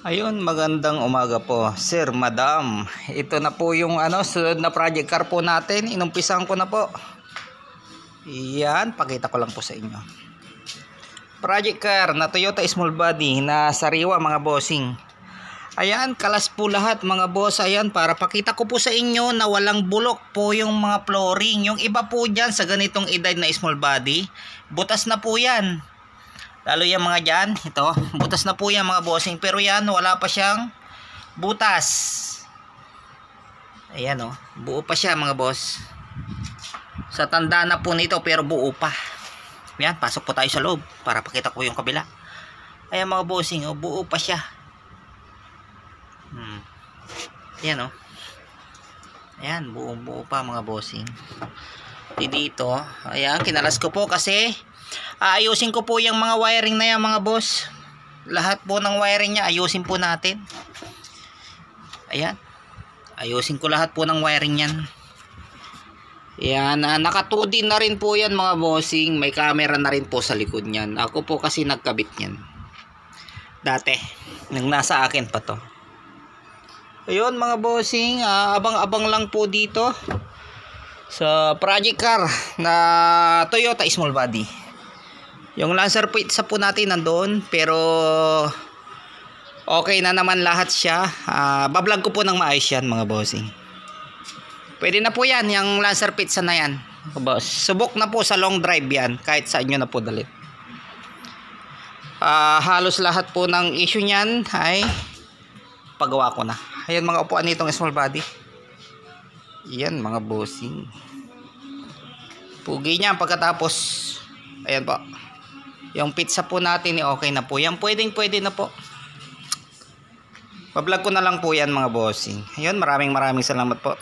Ayun, magandang umaga po, Sir, Madam. Ito na po yung sunod na project car po natin. Inumpisan ko na po. Yan, pakita ko lang po sa inyo. Project car na Toyota Small Body na sariwa mga bossing. Ayan, kalas po lahat mga boss. Ayan, para pakita ko po sa inyo na walang bulok po yung mga flooring. Yung iba po dyan sa ganitong edad na small body, butas na po yan. Lalo yung mga dyan, ito, butas na po yan mga bossing. Pero yan, wala pa siyang butas. Ayan o, buo pa siya mga boss. Sa tanda na po nito pero buo pa. Ayan, pasok po tayo sa loob para pakita ko yung kabila. Ayan mga bossing, oh, buo pa siya. Ayan o. Ayan, buo pa mga bossing. Dito, ayan, kinalas ko po kasi ayusin ko po yung mga wiring na yan mga boss. Lahat po ng wiring niya ayusin po natin. Ayan, ayusin ko lahat po ng wiring yan. Ayan, naka 2D na rin po yan mga bossing. May camera na rin po sa likod niyan. Ako po kasi nagkabit niyan dati nang nasa akin pa to. Ayun mga bossing, abang-abang lang po dito sa project car na Toyota Small Body. Yung Lancer pizza po natin nandoon, pero okay na naman lahat siya. Bablog ko po ng maayos yan mga bossing. Pwede na po yan, yung Lancer pizza na yan boss. Subok na po sa long drive yan, kahit sa inyo na po dalit. Halos lahat po ng issue nyan ay pagawa ko na. Ayan mga upuan nitong small body. Yan mga bossing, pugi niya. Pagkatapos ayan po, yung pizza po natin okay na po yan. Pwede na po. Bablog ko na lang po yan mga bossing. Ayun, maraming salamat po.